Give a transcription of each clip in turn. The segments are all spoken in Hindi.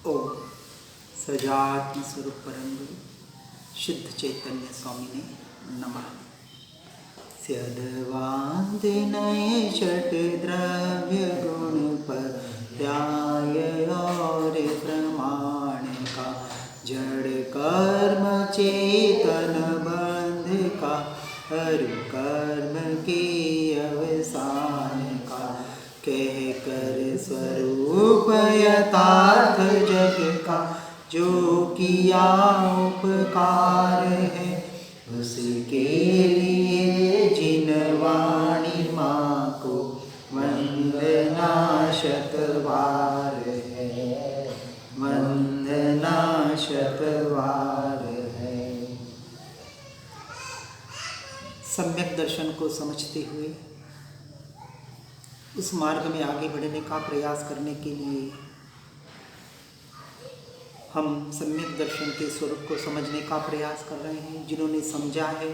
ओम सजात्म स्वरूप परम गुरु शुद्ध चैतन्य स्वामी ने नमः। स्यदवाद नये षट द्रव्य गुण पर्याय और प्रमाण का जड़ कर्म चेतन बंध का हर कर्म के अवसान का कह कर स्वरूप यथार्थ जग का जो किया उपकार है उसके लिए जिन वाणी माँ को वंदना शतवार है, वंदना शतवार है। सम्यक दर्शन को समझते हुए उस मार्ग में आगे बढ़ने का प्रयास करने के लिए हम सम्यक दर्शन के स्वरूप को समझने का प्रयास कर रहे हैं। जिन्होंने समझा है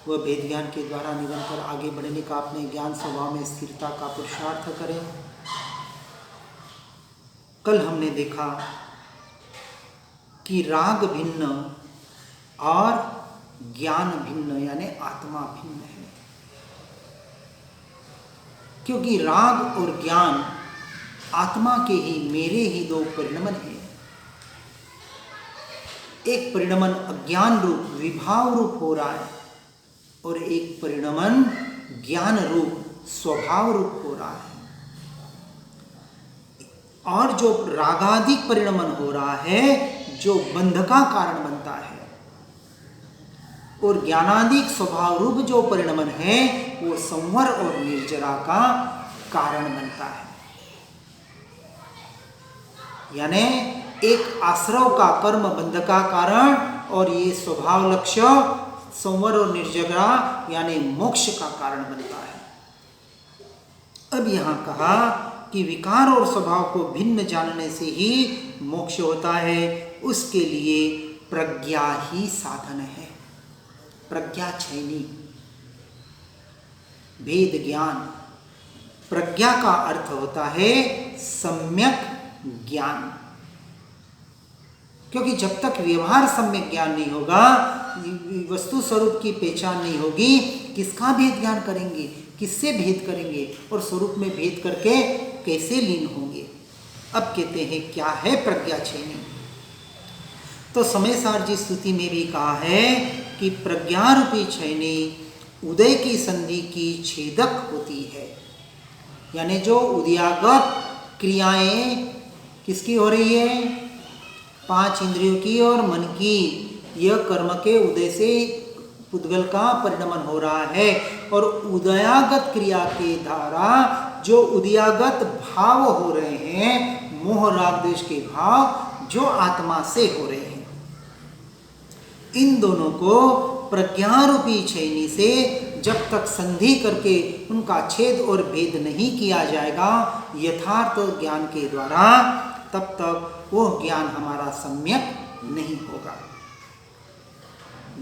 वह भेद ज्ञान के द्वारा निरंतर आगे बढ़ने का, अपने ज्ञान स्वभाव में स्थिरता का पुरुषार्थ करें। कल हमने देखा कि राग भिन्न और ज्ञान भिन्न यानी आत्मा भिन्न है, क्योंकि राग और ज्ञान आत्मा के ही मेरे ही दो परिणमन हैं। एक परिणमन अज्ञान रूप विभाव रूप हो रहा है और एक परिणमन ज्ञान रूप स्वभाव रूप हो रहा है। और जो रागाधिक परिणमन हो रहा है जो बंध का कारण बनता है, और ज्ञानाधिक स्वभाव रूप जो परिणमन है वो संवर और निर्जरा का कारण बनता है। यानी एक आश्रव का कर्म बंध का कारण और ये स्वभाव लक्ष्य संवर और निर्जरा यानी मोक्ष का कारण बनता है। अब यहाँ कहा कि विकार और स्वभाव को भिन्न जानने से ही मोक्ष होता है, उसके लिए प्रज्ञा ही साधन है। प्रज्ञा छैनी भेद ज्ञान। प्रज्ञा का अर्थ होता है सम्यक ज्ञान, क्योंकि जब तक व्यवहार सम्यक ज्ञान नहीं होगा, वस्तु स्वरूप की पहचान नहीं होगी, किसका भेद ज्ञान करेंगे, किससे भेद करेंगे और स्वरूप में भेद करके कैसे लीन होंगे। अब कहते हैं क्या है प्रज्ञा छैनी। तो समय सार जी स्तुति में भी कहा है कि प्रज्ञा रूपी छैनी उदय की संधि की छेदक होती है। यानी जो उदयागत क्रियाएं किसकी हो रही है, पांच इंद्रियों की और मन की, यह कर्म के उदय से पुद्गल का परिणमन हो रहा है। और उदयागत क्रिया के द्वारा जो उदयागत भाव हो रहे हैं, मोह राग द्वेष के भाव जो आत्मा से हो रहे हैं, इन दोनों को प्रज्ञा रूपी छैनी से जब तक संधि करके उनका छेद और भेद नहीं किया जाएगा यथार्थ ज्ञान के द्वारा, तब तक वह ज्ञान हमारा सम्यक नहीं होगा।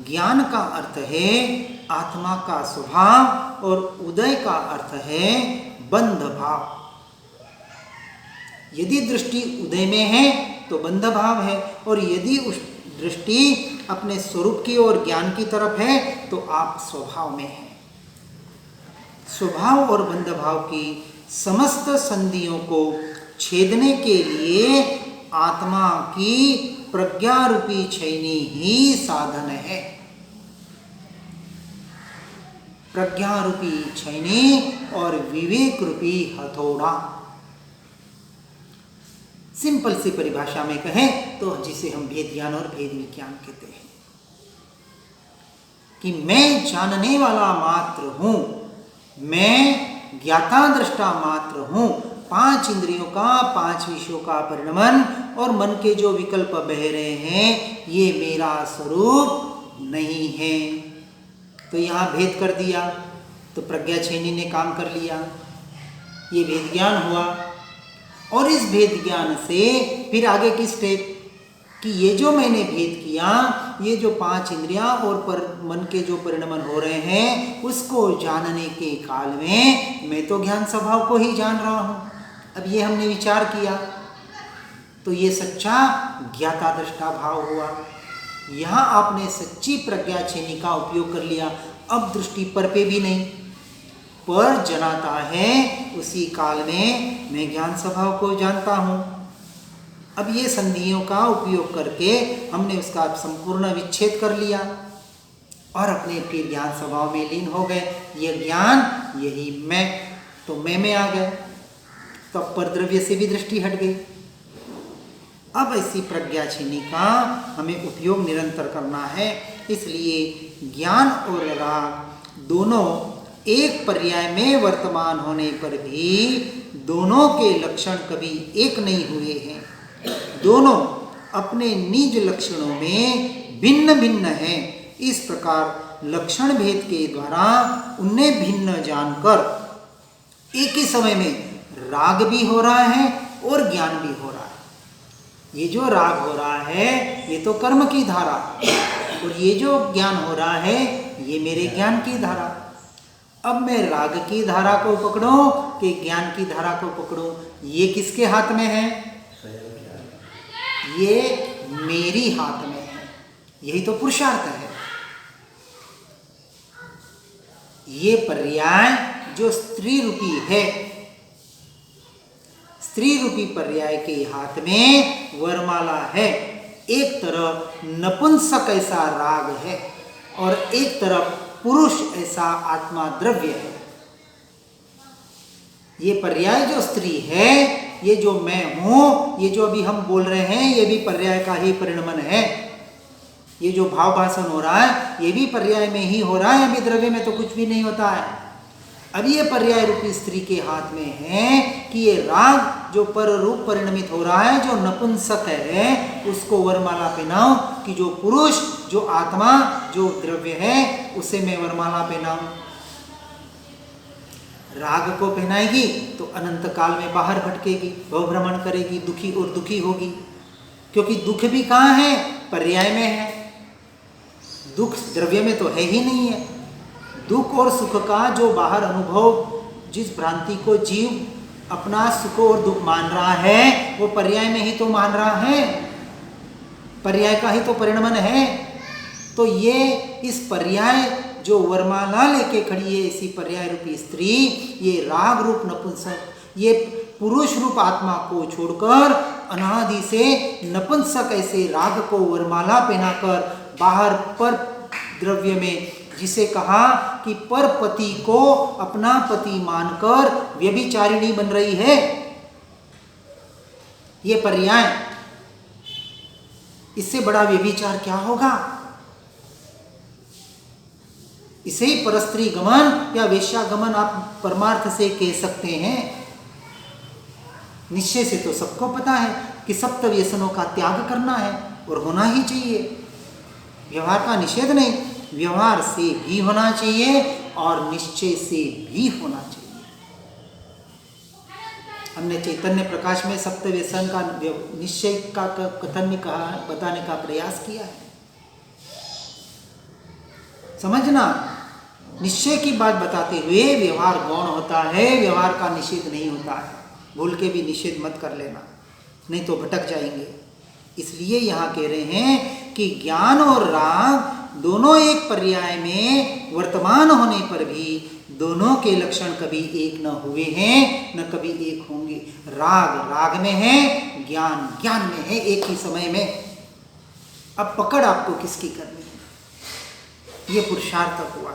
ज्ञान का अर्थ है आत्मा का स्वभाव और उदय का अर्थ है बंध भाव। यदि दृष्टि उदय में है तो बंध भाव है, और यदि उस दृष्टि अपने स्वरूप की और ज्ञान की तरफ है तो आप स्वभाव में हैं। स्वभाव और बंध भाव की समस्त संधियों को छेदने के लिए आत्मा की प्रज्ञा रूपी छैनी ही साधन है। प्रज्ञा रूपी छैनी और विवेक रूपी हथौड़ा। सिंपल सी परिभाषा में कहें तो जिसे हम भेद ज्ञान और भेद विज्ञान कहते हैं कि मैं जानने वाला मात्र हूं, मैं ज्ञाता दृष्टा मात्र हूं। पांच इंद्रियों का, पांच विषयों का परिणमन और मन के जो विकल्प बह रहे हैं ये मेरा स्वरूप नहीं है। तो यहाँ भेद कर दिया तो प्रज्ञा छैनी ने काम कर लिया, ये भेद ज्ञान हुआ। और इस भेद ज्ञान से फिर आगे की स्टेप कि ये जो मैंने भेद किया, ये जो पांच इंद्रियां और मन के जो परिणमन हो रहे हैं उसको जानने के काल में मैं तो ज्ञान स्वभाव को ही जान रहा हूं। अब ये हमने विचार किया तो ये सच्चा ज्ञाता दृष्टा भाव हुआ। यहाँ आपने सच्ची प्रज्ञा छेनी का उपयोग कर लिया। अब दृष्टि पर पे भी नहीं, पर जनाता है उसी काल में मैं ज्ञान स्वभाव को जानता हूँ। अब ये संधियों का उपयोग करके हमने उसका संपूर्ण विच्छेद कर लिया और अपने फिर ज्ञान स्वभाव में लीन हो गए। ये ज्ञान यही मैं, तो मैं में आ गए, तो पर द्रव्य से भी दृष्टि हट गई। अब ऐसी प्रज्ञा छेनी का हमें उपयोग निरंतर करना है। इसलिए ज्ञान और राग दोनों एक पर्याय में वर्तमान होने पर भी दोनों के लक्षण कभी एक नहीं हुए हैं। दोनों अपने निज लक्षणों में भिन्न भिन्न हैं। इस प्रकार लक्षण भेद के द्वारा उन्हें भिन्न जानकर एक ही समय में राग भी हो रहा है और ज्ञान भी हो रहा है। ये जो राग हो रहा है ये तो कर्म की धारा, और ये जो ज्ञान हो रहा है ये मेरे ज्ञान की धारा। अब मैं राग की धारा को पकड़ूं कि ज्ञान की धारा को पकड़ूं, ये किसके हाथ में है? ये मेरी हाथ में है। यही तो पुरुषार्थ है। ये पर्याय जो स्त्री रूपी है, स्त्री रूपी पर्याय के हाथ में वरमाला है। एक तरफ नपुंसक ऐसा राग है और एक तरफ पुरुष ऐसा आत्मा द्रव्य है। ये पर्याय जो स्त्री है, ये जो मैं हूं, ये जो अभी हम बोल रहे हैं, ये भी पर्याय का ही परिणमन है। ये जो भाव भाषण हो रहा है ये भी पर्याय में ही हो रहा है, अभी द्रव्य में तो कुछ भी नहीं होता है। अब ये पर्याय रूपी स्त्री के हाथ में है कि ये राग जो पर रूप परिणमित हो रहा है, जो नपुंसक है, उसको वरमाला पहनाओ कि जो पुरुष, जो आत्मा, जो द्रव्य है उसे मैं वरमाला पहनाऊं। राग को पहनाएगी तो अनंत काल में बाहर भटकेगी, भवभ्रमण करेगी, दुखी और दुखी होगी। क्योंकि दुख भी कहाँ है? पर्याय में है। दुख द्रव्य में तो है ही नहीं है। दुख और सुख का जो बाहर अनुभव, जिस भ्रांति को जीव अपना सुख और दुख मान रहा है, वो पर्याय में ही तो मान रहा है, पर्याय का ही तो परिणमन है। तो ये इस पर्याय जो वरमाला लेके खड़ी है, इसी पर्याय रूपी स्त्री, ये राग रूप नपुंसक, ये पुरुष रूप आत्मा को छोड़कर अनादि से नपुंसक ऐसे राग को वरमाला पहनाकर बाहर पर द्रव्य में, जिसे कहा कि पर पति को अपना पति मानकर व्यभिचारिणी बन रही है, ये पर्याय। इससे बड़ा व्यभिचार क्या होगा? इसे ही परस्त्री गमन या वेश्यागमन आप परमार्थ से कह सकते हैं। निश्चय से तो सबको पता है कि सप्त व्यसनों का त्याग करना है और होना ही चाहिए। व्यवहार का निषेध नहीं, व्यवहार से भी होना चाहिए और निश्चय से भी होना चाहिए। हमने चैतन्य प्रकाश में सप्त व्यसन का निश्चय का कथन कहा, बताने का प्रयास किया है। समझना, निश्चय की बात बताते हुए व्यवहार गौण होता है, व्यवहार का निषेध नहीं होता है। भूल के भी निषेध मत कर लेना, नहीं तो भटक जाएंगे। इसलिए यहाँ कह रहे हैं कि ज्ञान और राग दोनों एक पर्याय में वर्तमान होने पर भी दोनों के लक्षण कभी एक न हुए हैं, न कभी एक होंगे। राग राग में है, ज्ञान ज्ञान में है, एक ही समय में। अब पकड़ आपको किसकी करनी है? ये पुरुषार्थ हुआ,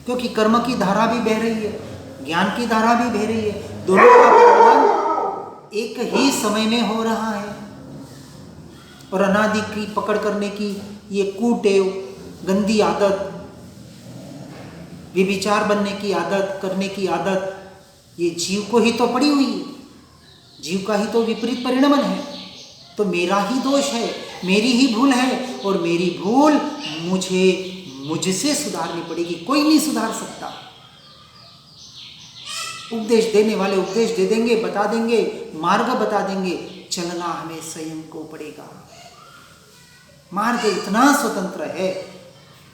क्योंकि कर्म की धारा भी बह रही है, ज्ञान की धारा भी बह रही है। दोनों का परिवर्तन एक ही समय में हो रहा है। और अनादि की पकड़ करने की ये कुटेव, गंदी आदत, व्यभिचार बनने की आदत, करने की आदत, ये जीव को ही तो पड़ी हुई है। जीव का ही तो विपरीत परिणमन है। तो मेरा ही दोष है, मेरी ही भूल है, और मेरी भूल मुझसे सुधारनी पड़ेगी। कोई नहीं सुधार सकता। उपदेश देने वाले उपदेश दे देंगे, बता देंगे, मार्ग बता देंगे, चलना हमें स्वयं को पड़ेगा। मार्ग इतना स्वतंत्र है,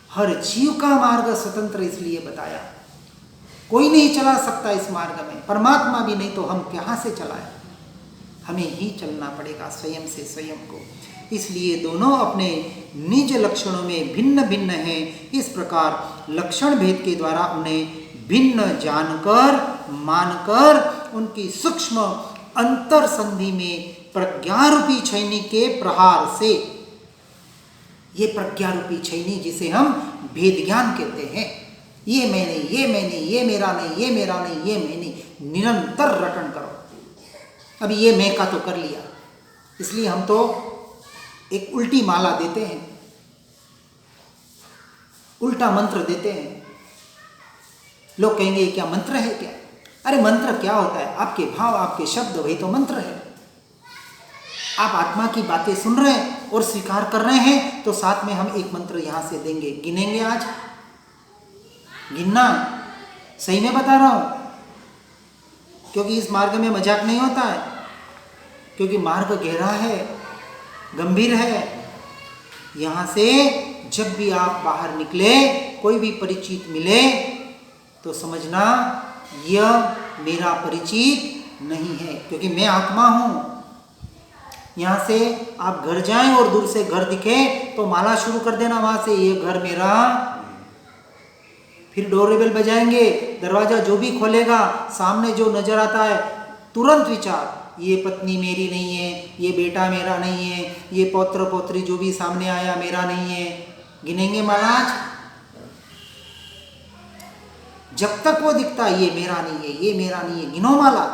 हर जीव का मार्ग स्वतंत्र इसलिए बताया। कोई नहीं चला सकता इस मार्ग में, परमात्मा भी नहीं, तो हम कहाँ से चलाएं? हमें ही चलना पड़ेगा स्वयं से स्वयं को। इसलिए दोनों अपने निज लक्षणों में भिन्न भिन्न हैं। इस प्रकार लक्षण भेद के द्वारा उन्हें भिन्न जानकर मानकर उनकी सूक्ष्म अंतर संधि में प्रज्ञारूपी छैनी के प्रहार से, ये प्रज्ञारूपी छैनी जिसे हम भेद ज्ञान कहते हैं, ये मैं नहीं, ये मैं नहीं, ये मेरा नहीं, ये मेरा नहीं, ये मैं नहीं, निरंतर रटन करो। अभी ये मैं का तो कर लिया, इसलिए हम तो एक उल्टी माला देते हैं, उल्टा मंत्र देते हैं। लोग कहेंगे क्या मंत्र है क्या? अरे मंत्र क्या होता है? आपके भाव, आपके शब्द, वही तो मंत्र है। आप आत्मा की बातें सुन रहे हैं और स्वीकार कर रहे हैं, तो साथ में हम एक मंत्र यहां से देंगे, गिनेंगे। आज गिनना, सही में बता रहा हूं, क्योंकि इस मार्ग में मजाक नहीं होता है, क्योंकि मार्ग गहरा है, गंभीर है। यहां से जब भी आप बाहर निकले, कोई भी परिचित मिले, तो समझना यह मेरा परिचित नहीं है, क्योंकि मैं आत्मा हूं। यहां से आप घर जाएं और दूर से घर दिखे तो माला शुरू कर देना वहां से, ये घर मेरा। फिर डोरेबेल बजाएंगे, दरवाजा जो भी खोलेगा, सामने जो नजर आता है तुरंत विचार, ये पत्नी मेरी नहीं है, ये बेटा मेरा नहीं है, ये पौत्र पौत्री जो भी सामने आया मेरा नहीं है। गिनेंगे महाराज, जब तक वो दिखता ये मेरा नहीं है, ये मेरा नहीं है, गिनो माला।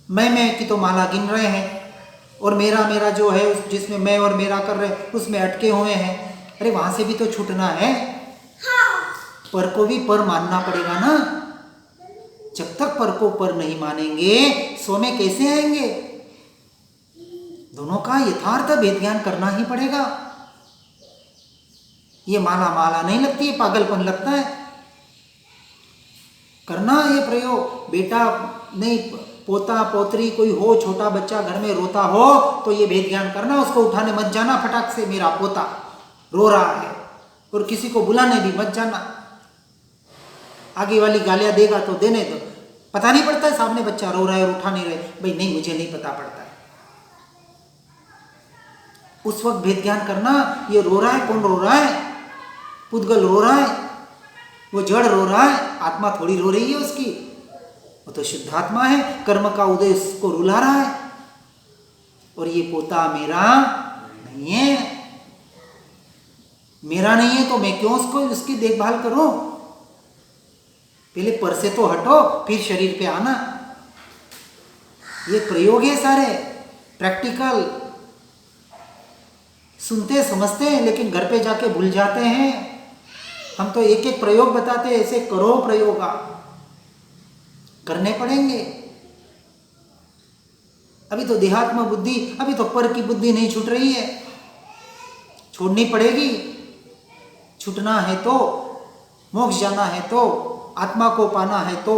मैं की तो माला गिन रहे हैं, और मेरा मेरा जो है जिसमें मैं और मेरा कर रहे हैं उसमें अटके हुए हैं। अरे वहां से भी तो छूटना है, पर को भी पर मानना पड़ेगा ना। जब तक पर को पर नहीं मानेंगे, सो में कैसे आएंगे? दोनों का यथार्थ भेद ज्ञान करना ही पड़ेगा। ये माला माला नहीं लगती है, पागलपन लगता है। करना ये प्रयोग, बेटा नहीं, पोता पोतरी कोई हो, छोटा बच्चा घर में रोता हो, तो ये भेद ज्ञान करना, उसको उठाने मत जाना फटाक से, मेरा पोता रो रहा है, और किसी को बुलाने भी मत जाना। आगे वाली गालियां देगा तो देने दो, पता नहीं पड़ता है सामने बच्चा रो रहा है और उठा नहीं रहे, भाई नहीं मुझे नहीं पता पड़ता है। उस वक्त भेद ज्ञान करना, ये रो रहा है, कौन रो रहा है? पुद्गल रो रहा है, वो जड़ रो रहा है, आत्मा थोड़ी रो रही है उसकी, वो तो शुद्धात्मा है, कर्म का उदय उसको रुला रहा है। और ये पोता मेरा नहीं है, मेरा नहीं है तो मैं क्यों उसको उसकी देखभाल करूं? पहले पर से तो हटो, फिर शरीर पे आना। ये प्रयोग है सारे, प्रैक्टिकल, सुनते समझते हैं, लेकिन घर पे जाके भूल जाते हैं। हम तो एक एक प्रयोग बताते हैं, ऐसे करो प्रयोग, करने पड़ेंगे। अभी तो देहात्म बुद्धि, अभी तो पर की बुद्धि नहीं छूट रही है, छोड़नी पड़ेगी। छूटना है तो, मोक्ष जाना है तो, आत्मा को पाना है तो,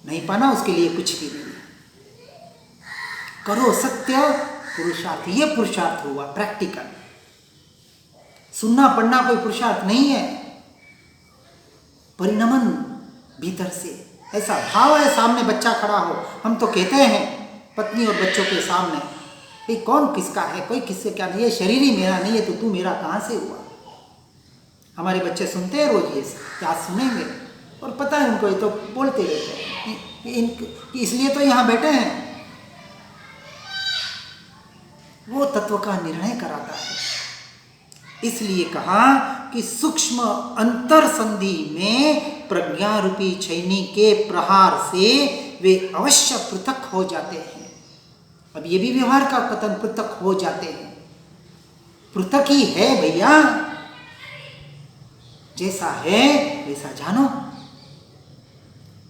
नहीं पाना उसके लिए कुछ भी नहीं। करो सत्य पुरुषार्थ, ये पुरुषार्थ हुआ प्रैक्टिकल। सुनना पढ़ना कोई पुरुषार्थ नहीं है, परिणमन भीतर से। ऐसा भाव है, सामने बच्चा खड़ा हो, हम तो कहते हैं पत्नी और बच्चों के सामने, ये कौन किसका है, कोई किससे क्या नहीं, ये शरीर ही मेरा नहीं है, तो तू मेरा कहाँ से हुआ? हमारे बच्चे सुनते हैं रोज, ये क्या सुनेंगे, और पता है उनको, ये तो बोलते रहते हैं, इसलिए तो यहाँ बैठे हैं। वो तत्व का निर्णय कराता है। इसलिए कहा कि सूक्ष्म अंतर संधि में प्रज्ञा रूपी छैनी के प्रहार से वे अवश्य पृथक हो जाते हैं। अब ये भी व्यवहार का कथन, पृथक हो जाते हैं। पृथक ही है भैया, जैसा है वैसा जानो।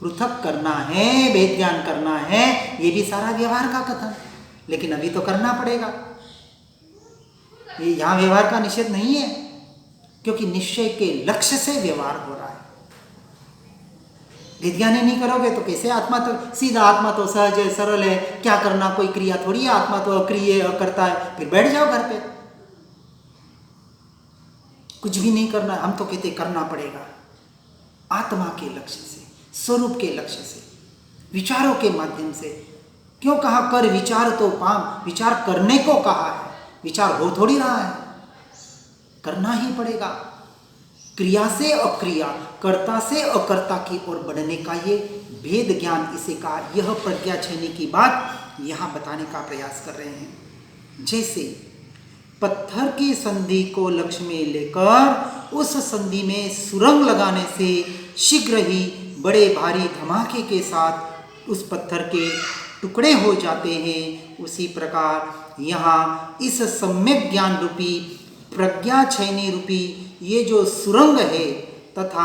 पृथक करना है, भेद ज्ञान करना है, ये भी सारा व्यवहार का कथन, लेकिन अभी तो करना पड़ेगा। ये यहां व्यवहार का निषेध नहीं है, क्योंकि निश्चय के लक्ष्य से व्यवहार हो रहा है। भेद ज्ञान नहीं करोगे तो कैसे? आत्मा तो सीधा, आत्मा तो सहज है, सरल है, क्या करना, कोई क्रिया थोड़ी है, आत्मा तो अक्रिय करता है। फिर बैठ जाओ घर पे, कुछ भी नहीं करना। हम तो कहते करना पड़ेगा, आत्मा के लक्ष्य से, स्वरूप के लक्ष्य से, विचारों के माध्यम से क्यों कहा कर विचार तो पाम? विचार करने को कहा है, विचार हो थोड़ी रहा है, करना ही पड़ेगा। क्रिया से अक्रिया, कर्ता से अकर्ता की ओर बढ़ने का ये भेद ज्ञान, इसे कहा। यह प्रज्ञा छेनी की बात यहाँ बताने का प्रयास कर रहे हैं। जैसे पत्थर की संधि को लक्ष्य में लेकर उस संधि में सुरंग लगाने से शीघ्र ही बड़े भारी धमाके के साथ उस पत्थर के टुकड़े हो जाते हैं, उसी प्रकार यहाँ इस सम्यक ज्ञान रूपी प्रज्ञा छयनी रूपी ये जो सुरंग है तथा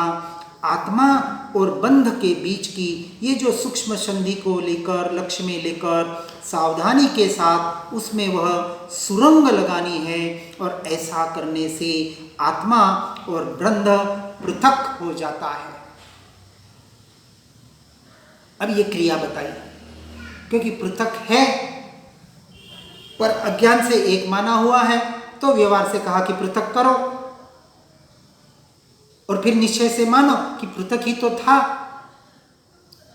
आत्मा और बंध के बीच की ये जो सूक्ष्म संधि को लेकर लक्ष्य में लेकर सावधानी के साथ उसमें वह सुरंग लगानी है, और ऐसा करने से आत्मा और बंध पृथक हो जाता है। अब ये क्रिया बताई, क्योंकि पृथक है पर अज्ञान से एक माना हुआ है, तो व्यवहार से कहा कि पृथक करो, और फिर निश्चय से मानो कि पृथक ही तो था।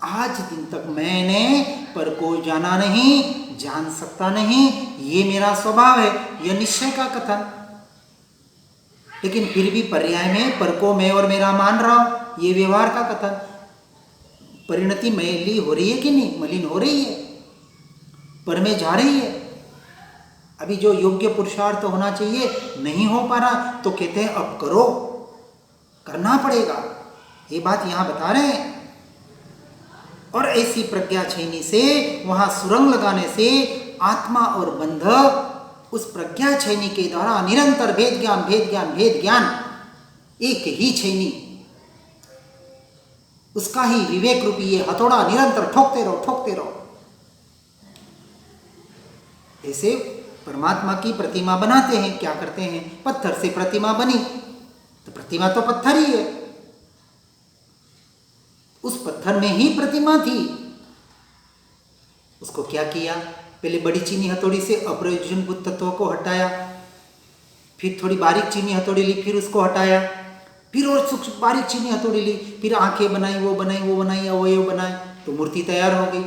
आज दिन तक मैंने पर को जाना नहीं, जान सकता नहीं, ये मेरा स्वभाव है, यह निश्चय का कथन। लेकिन फिर भी पर्याय में पर को मैं और मेरा मान रहा हूं, ये व्यवहार का कथन। परिणति मैली हो रही है कि नहीं? मलिन हो रही है, पर में जा रही है। अभी जो योग्य पुरुषार्थ होना चाहिए नहीं हो पा रहा, तो कहते हैं अब करो, करना पड़ेगा। ये बात यहां बता रहे हैं। और ऐसी प्रज्ञा छेनी से, वहां सुरंग लगाने से आत्मा और बंध उस प्रज्ञा छेनी के द्वारा निरंतर भेद ज्ञान, भेद ज्ञान, भेद ज्ञान, एक ही छेनी, उसका ही विवेक रूपी ये हथौड़ा निरंतर ठोकते रहो, ठोकते रहो। ऐसे परमात्मा की प्रतिमा बनाते हैं, क्या करते हैं? पत्थर से प्रतिमा बनी, तो प्रतिमा तो पत्थर ही है, उस पत्थर में ही प्रतिमा थी। उसको क्या किया? पहले बड़ी चीनी हथौड़ी से अप्रयोजनभूत तत्वों को हटाया, फिर थोड़ी बारीक चीनी हथौड़ी ली, फिर उसको हटाया, फिर और सूक्ष्म बारीक चीनी हथौड़ी ली, फिर आंखें बनाई, वो बनाई, वो बनाई, अवयव बनाए, तो मूर्ति तैयार हो गई।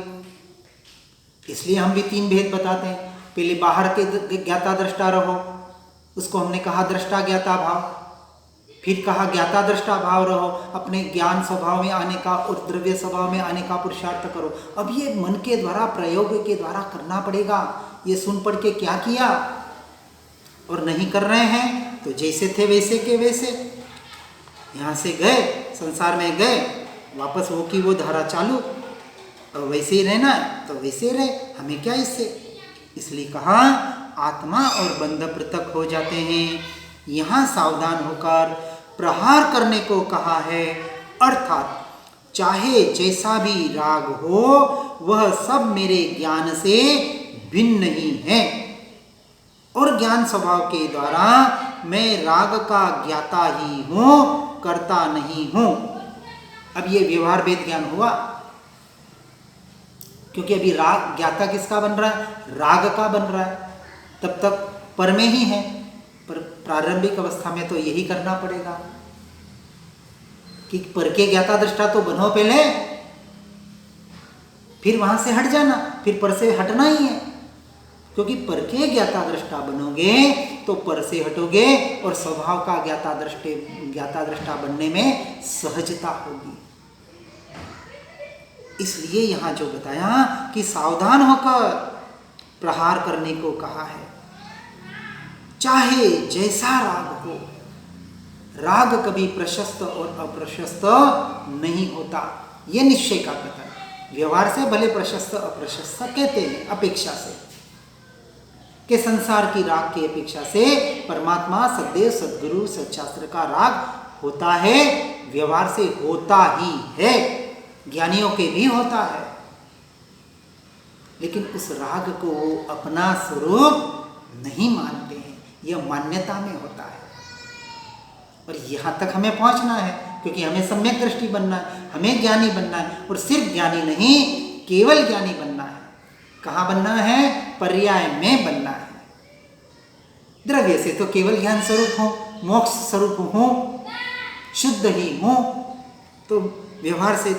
इसलिए हम भी तीन भेद बताते हैं। पहले बाहर के ज्ञाता दृष्टा रहो, उसको हमने कहा दृष्टा ज्ञाता भाव। फिर कहा ज्ञाता दृष्टा भाव रहो, अपने ज्ञान स्वभाव में आने का और द्रव्य स्वभाव में आने का पुरुषार्थ करो। अब ये मन के द्वारा, प्रयोग के द्वारा करना पड़ेगा। ये सुन पढ़ के क्या किया और नहीं कर रहे हैं, तो जैसे थे वैसे के वैसे, यहाँ से गए, संसार में गए, वापस वो की वो धारा चालू, और वैसे ही रहना है तो वैसे रहे, हमें क्या इससे। इसलिए कहा आत्मा और बंध पृथक हो जाते हैं। यहाँ सावधान होकर प्रहार करने को कहा है, अर्थात चाहे जैसा भी राग हो वह सब मेरे ज्ञान से भिन्न ही है, और ज्ञान स्वभाव के द्वारा मैं राग का ज्ञाता ही हूँ, करता नहीं हूँ। अब ये व्यवहार भेद ज्ञान हुआ, क्योंकि अभी राग ज्ञाता किसका बन रहा है? राग का बन रहा है, तब तक पर में ही है। पर प्रारंभिक अवस्था में तो यही करना पड़ेगा कि पर के ज्ञाता दृष्टा तो बनो पहले, फिर वहां से हट जाना, फिर पर से हटना ही है। क्योंकि पर के ज्ञाता दृष्टा बनोगे तो पर से हटोगे, और स्वभाव का ज्ञाता दृष्टा बनने में सहजता होगी। इसलिए यहां जो बताया कि सावधान होकर प्रहार करने को कहा है। चाहे जैसा राग हो, राग कभी प्रशस्त और अप्रशस्त नहीं होता, यह निश्चय का कथन। व्यवहार से भले प्रशस्त अप्रशस्त कहते हैं, अपेक्षा से, कि संसार की राग की अपेक्षा से परमात्मा, सद्देव, सद्गुरु, सच्चास्त्र का राग होता है, व्यवहार से होता ही है, ज्ञानियों के भी होता है। लेकिन उस राग को अपना स्वरूप नहीं मानते हैं, यह मान्यता में होता है। और यहाँ तक हमें पहुँचना है, क्योंकि हमें सम्यक दृष्टि बनना है, हमें ज्ञानी बनना है, और सिर्फ ज्ञानी नहीं, केवल ज्ञानी बनना है। कहाँ बनना है? पर्याय में बनना है। द्रव्य से तो केवल ज्ञान स्वरूप हो, मोक्ष स्वरूप हो, शुद्ध ही हो, तो व्यवहार से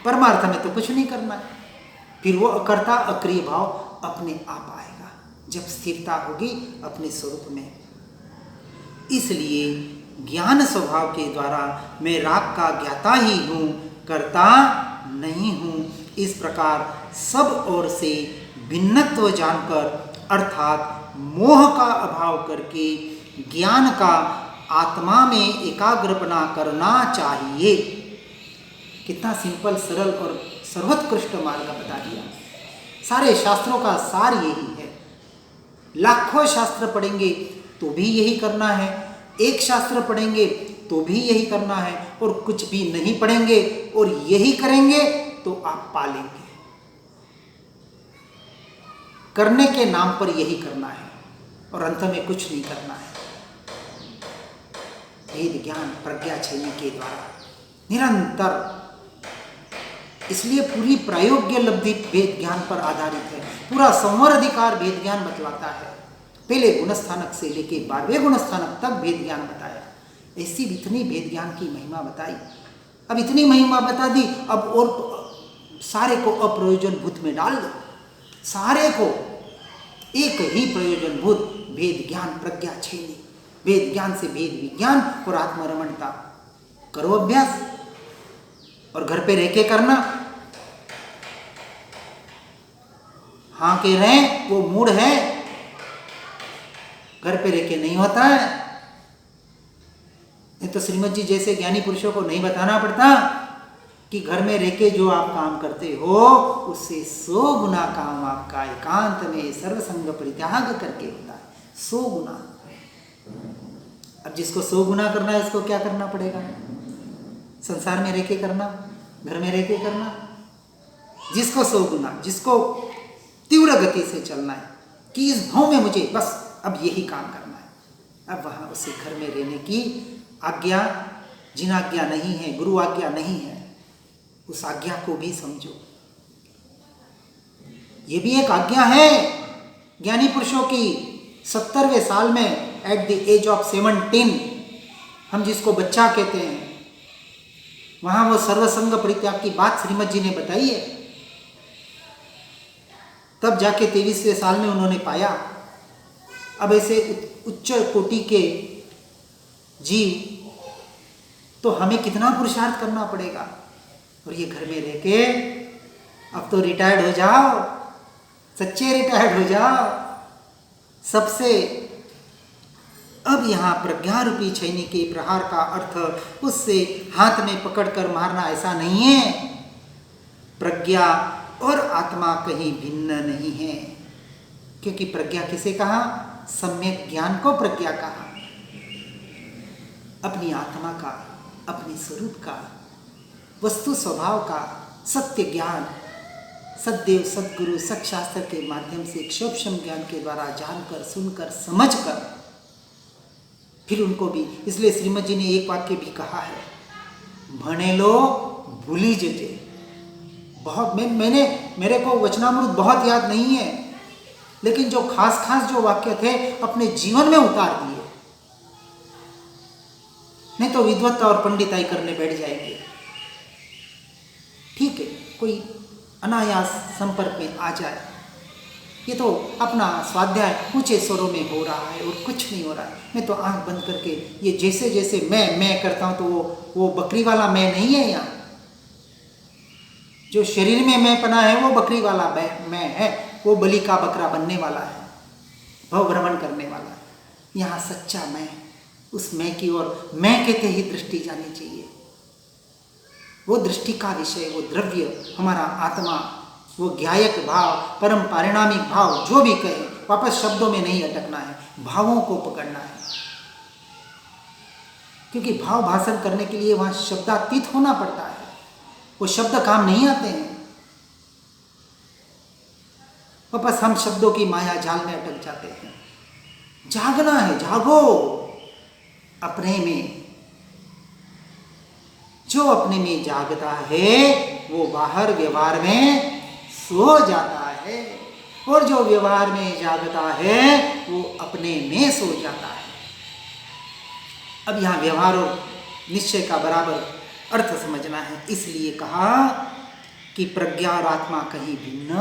परमार्थ में तो कुछ नहीं करना है। फिर वो अकर्ता अक्रिय भाव अपने आप आएगा जब स्थिरता होगी अपने स्वरूप में। इसलिए ज्ञान स्वभाव के द्वारा मैं राग का ज्ञाता ही हूँ, कर्ता नहीं हूँ। इस प्रकार सब ओर से भिन्नत्व जानकर अर्थात मोह का अभाव करके ज्ञान का आत्मा में एकाग्रपना करना चाहिए। कितना सिंपल, सरल और सर्वोत्कृष्ट मार्ग बता दिया। सारे शास्त्रों का सार यही है। लाखों शास्त्र पढ़ेंगे तो भी यही करना है, एक शास्त्र पढ़ेंगे तो भी यही करना है, और कुछ भी नहीं पढ़ेंगे और यही करेंगे तो आप पालेंगे। करने के नाम पर यही करना है और अंत में कुछ नहीं करना है। वेद ज्ञान प्रज्ञा छेनी के द्वारा निरंतर, इसलिए पूरी प्रायोग्य लब्धि वेद ज्ञान पर आधारित है। पूरा संवर अधिकार वेद ज्ञान बतलाता है। पहले गुणस्थानक से लेके 12वें गुणस्थानक तक वेद ज्ञान बताया। ऐसी इतनी वेद ज्ञान की महिमा बताई। अब इतनी महिमा बता दी, अब और सारे को अप्रयोजनभूत में डाल दो। सारे को एक ही प्रयोजनभूत वेद ज्ञान प्रज्ञा छेनी, वेद ज्ञान से वेद विज्ञान और आत्मरमणता करो अभ्यास, और घर पे रह के करना। हाँ कह रहे हैं वो मूड है, घर पे रह के नहीं होता है। नहीं तो श्रीमद जी जैसे ज्ञानी पुरुषों को नहीं बताना पड़ता कि घर में रह के जो आप काम करते हो उससे 100 गुना काम आपका एकांत में सर्वसंग परित्याग करके होता है। 100 गुना। अब जिसको 100 गुना करना है उसको क्या करना पड़ेगा? संसार में रह के करना, घर में रह के करना। जिसको 100 गुना, जिसको तीव्र गति से चलना है कि इस भाव में मुझे बस अब यही काम करना है, अब वहाँ उसे घर में रहने की आज्ञा, जिन आज्ञा नहीं है, गुरु आज्ञा नहीं है, उस आज्ञा को भी समझो। ये भी एक आज्ञा है ज्ञानी पुरुषों की। 70वें साल में एट द एज ऑफ 17 हम जिसको बच्चा कहते हैं, वहां वो सर्वसंग परित्याग की बात श्रीमद जी ने बताई है। तब जाके 23वें साल में उन्होंने पाया। अब ऐसे उच्च कोटि के जीव तो हमें कितना पुरुषार्थ करना पड़ेगा। और ये घर में रह के अब तो रिटायर्ड हो जाओ, सच्चे रिटायर्ड हो जाओ सबसे। अब यहाँ प्रज्ञा रूपी छैनी के प्रहार का अर्थ उससे हाथ में पकड़कर मारना ऐसा नहीं है। प्रज्ञा और आत्मा कहीं भिन्न नहीं है, क्योंकि प्रज्ञा किसे कहा? सम्यक ज्ञान को प्रज्ञा कहा। अपनी आत्मा का, अपने स्वरूप का, वस्तु स्वभाव का सत्य ज्ञान सद्देव सद्गुरु सत्शास्त्र के माध्यम से क्षोभम ज्ञान के द्वारा जानकर, सुनकर, समझकर फिर उनको भी। इसलिए श्रीमद जी ने एक वाक्य भी कहा है, भणे लो भूली जजे। बहुत मेरे को वचनामृत बहुत याद नहीं है, लेकिन जो खास खास जो वाक्य थे अपने जीवन में उतार दिए, नहीं तो विद्वत्ता और पंडिताई करने बैठ जाएंगे। ठीक है, कोई अनायास संपर्क में आ जाए, ये तो अपना स्वाध्याय ऊंचे स्वरों में हो रहा है और कुछ नहीं हो रहा है। मैं तो आंख बंद करके ये जैसे जैसे मैं करता हूं, तो वो बकरी वाला मैं नहीं है। यहाँ जो शरीर में मैं पना है वो बकरी वाला मैं है, वो बलि का बकरा बनने वाला है, भव भ्रमण करने वाला है। यहाँ सच्चा मैं, उस मैं की ओर मैं कहते ही दृष्टि जानी चाहिए। वो दृष्टि का विषय, वो द्रव्य, हमारा आत्मा, वो ज्ञायक भाव, परम पारिणामिक भाव, जो भी कहे, वापस शब्दों में नहीं अटकना है, भावों को पकड़ना है। क्योंकि भाव भाषण करने के लिए वहां शब्दातीत होना पड़ता है, वो शब्द काम नहीं आते हैं। वापस हम शब्दों की माया जाल में अटक जाते हैं। जागना है, जागो अपने में। जो अपने में जागता है वो बाहर व्यवहार में सो जाता है, और जो व्यवहार में जागता है वो अपने में सो जाता है। अब यहाँ व्यवहार और निश्चय का बराबर अर्थ समझना है। इसलिए कहा कि प्रज्ञा और आत्मा कहीं भिन्न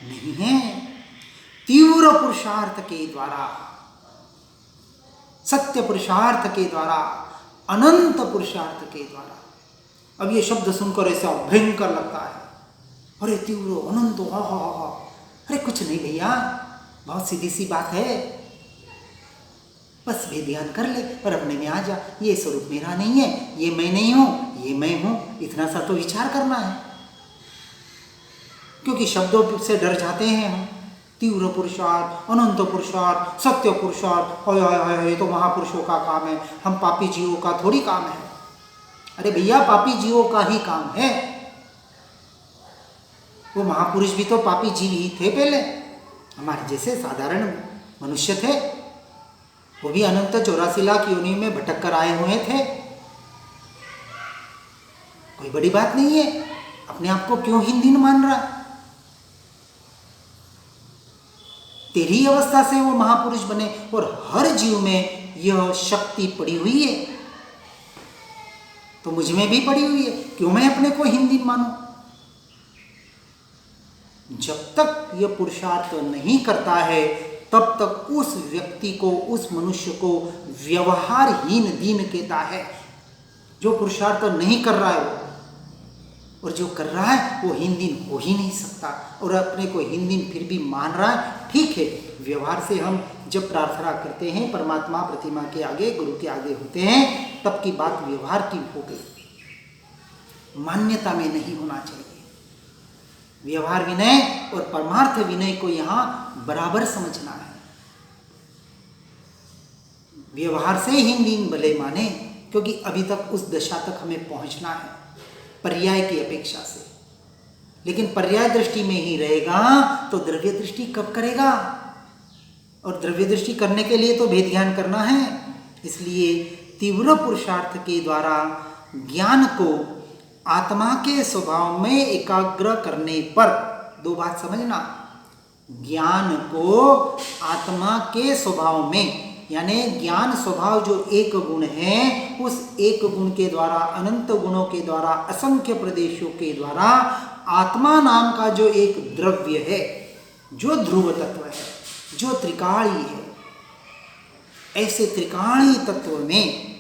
नहीं है। तीव्र पुरुषार्थ के द्वारा, सत्य पुरुषार्थ के द्वारा, अनंत पुरुषार्थ के द्वारा। अब ये शब्द सुनकर ऐसा भयंकर लगता है, अरे तीव्र अनंत, हा। अरे कुछ नहीं भैया, बहुत सीधी सी बात है, बस वे ध्यान कर ले और अपने में आ जा। ये स्वरूप मेरा नहीं है, ये मैं नहीं हूं, ये मैं हूं, इतना सा तो विचार करना है। क्योंकि शब्दों से डर जाते हैं हम। तीव्र पुरुषार्थ, अनंत पुरुषार्थ, सत्य पुरुषार्थ, ये तो महापुरुषों का काम है, हम पापी जीवों का थोड़ी काम है। अरे भैया, पापी जीवों का ही काम है। वो महापुरुष भी तो पापी जीव ही थे पहले, हमारे जैसे साधारण मनुष्य थे। वो भी अनंत 84 लाख योनि में भटक कर आए हुए थे। कोई बड़ी बात नहीं है। अपने आप को क्यों हीन मान रहा? तेरी अवस्था से वो महापुरुष बने और हर जीव में यह शक्ति पड़ी हुई है, तो मुझ में भी पड़ी हुई है, क्यों मैं अपने को हीन मानूं? जब तक यह पुरुषार्थ नहीं करता है तब तक उस व्यक्ति को, उस मनुष्य को व्यवहारहीन दीन कहता है। जो पुरुषार्थ नहीं कर रहा है और जो कर रहा है वो हीन दीन हो ही नहीं सकता। और अपने को हीन दीन फिर भी मान रहा है, ठीक है। व्यवहार से हम जब प्रार्थना करते हैं परमात्मा प्रतिमा के आगे, गुरु के आगे होते हैं, तब की बात व्यवहार की हो गई, मान्यता में नहीं होना चाहिए। व्यवहार विनय और परमार्थ विनय को यहां बराबर समझना है। व्यवहार से हीन दीन भले माने, क्योंकि अभी तक उस दशा तक हमें पहुंचना है पर्याय की अपेक्षा से। लेकिन पर्याय दृष्टि में ही रहेगा तो द्रव्य दृष्टि कब करेगा? और द्रव्य दृष्टि करने के लिए तो भेद ज्ञान करना है। इसलिए तीव्र पुरुषार्थ के द्वारा ज्ञान को आत्मा के स्वभाव में एकाग्र करने पर, दो बात समझना, ज्ञान को आत्मा के स्वभाव में, यानी ज्ञान स्वभाव जो एक गुण है, उस एक गुण के द्वारा, अनंत गुणों के द्वारा, असंख्य प्रदेशों के द्वारा आत्मा नाम का जो एक द्रव्य है, जो ध्रुव तत्व है, जो त्रिकाणी है, ऐसे त्रिकाणी तत्व में,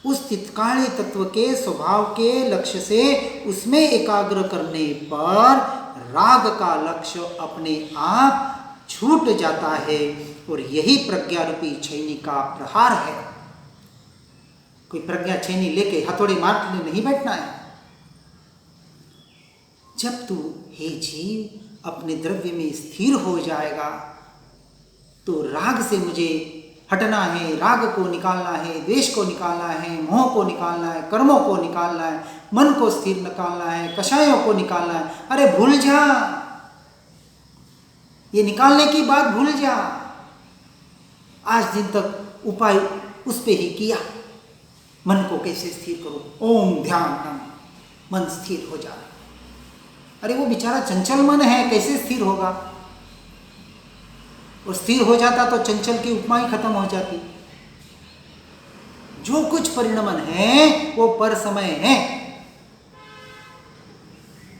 उस त्रिकाणी तत्व के स्वभाव के लक्ष्य से उसमें एकाग्र करने पर राग का लक्ष्य अपने आप छूट जाता है। और यही प्रज्ञा रूपी छैनी का प्रहार है। कोई प्रज्ञा छैनी लेके हथौड़ी मारने नहीं बैठना है। जब तू हे जीव अपने द्रव्य में स्थिर हो जाएगा तो राग से मुझे हटना है, राग को निकालना है, द्वेष को निकालना है, मोह को निकालना है, कर्मों को निकालना है, मन को स्थिर निकालना है, कषायों को निकालना है। अरे भूल जा, ये निकालने की बात भूल जा। आज दिन तक उपाय उस पे ही किया, मन को कैसे स्थिर करो, ओम ध्यान, मन स्थिर हो जा। अरे वो बेचारा चंचल मन है, कैसे स्थिर होगा? और स्थिर हो जाता तो चंचल की उपमा ही खत्म हो जाती। जो कुछ परिणमन है वो पर समय है,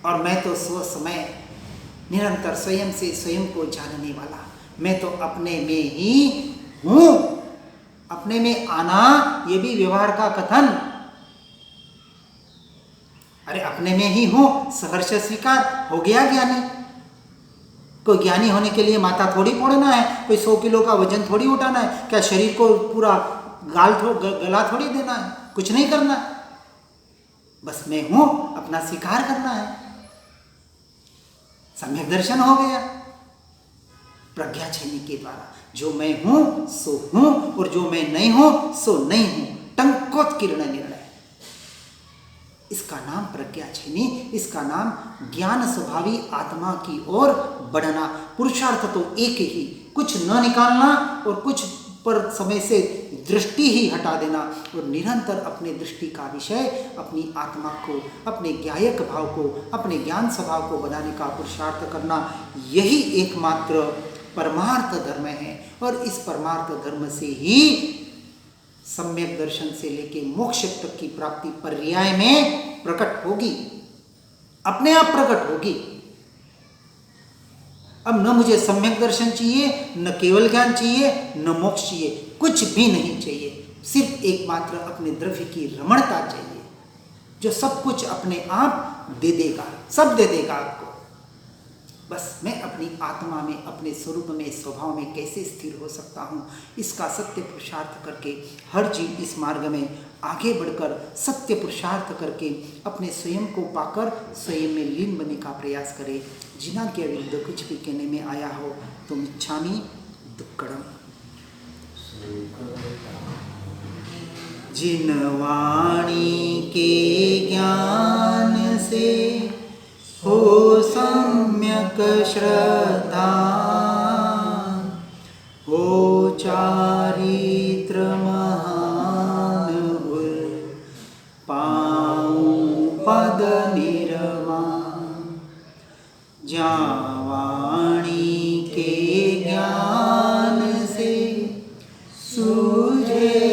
और मैं तो स्व समय निरंतर स्वयं से स्वयं को जानने वाला, मैं तो अपने में ही हूं। अपने में आना ये भी व्यवहार का कथन। अरे अपने में ही हूं, सहर्ष स्वीकार हो गया ज्ञानी। कोई ज्ञानी होने के लिए माथा थोड़ी फोड़ना है, कोई 100 किलो का वजन थोड़ी उठाना है, क्या शरीर को पूरा गला थोड़ी देना है, कुछ नहीं करना, बस मैं हूं अपना स्वीकार करना है। सम्यक दर्शन हो गया प्रज्ञा छैनी के द्वारा। जो मैं हूं सो हूं, और जो मैं नहीं हूं सो नहीं हूं। टंकोत्कीर्ण निर्णय, इसका नाम प्रज्ञा छैनी, इसका नाम ज्ञान स्वभावी आत्मा की ओर बढ़ना। पुरुषार्थ तो एक ही, कुछ न निकालना और कुछ पर समय से दृष्टि ही हटा देना, और निरंतर अपने दृष्टि का विषय अपनी आत्मा को, अपने ज्ञायक भाव को, अपने ज्ञान स्वभाव को बनाने का पुरुषार्थ करना, यही एकमात्र परमार्थ धर्म है। और इस परमार्थ धर्म से ही सम्यक दर्शन से लेके मोक्ष तक की प्राप्ति पर्याय में प्रकट होगी। अपने आप प्रकट होगी। अब न मुझे सम्यक दर्शन चाहिए, न केवल ज्ञान चाहिए, न मोक्ष चाहिए, कुछ भी नहीं चाहिए। सिर्फ एकमात्र अपने द्रव्य की रमणता चाहिए, जो सब कुछ अपने आप दे देगा, सब दे देगा आपको। बस मैं अपनी आत्मा में, अपने स्वरूप में, स्वभाव में कैसे स्थिर हो सकता हूँ, इसका सत्य पुरुषार्थ करके हर जीव इस मार्ग में आगे बढ़कर सत्य पुरुषार्थ करके अपने स्वयं को पाकर स्वयं में लीन बनने का प्रयास करे। जिना के विरुद्ध कुछ भी कहने में आया हो तो इच्छामि दुक्कड़म। जिन वाणी के ज्ञान से हो सम्यक श्रद्धा, हो चारित्र महान उर पाऊं पद निर्वाण। जहाँ वाणी के ज्ञान से सूझे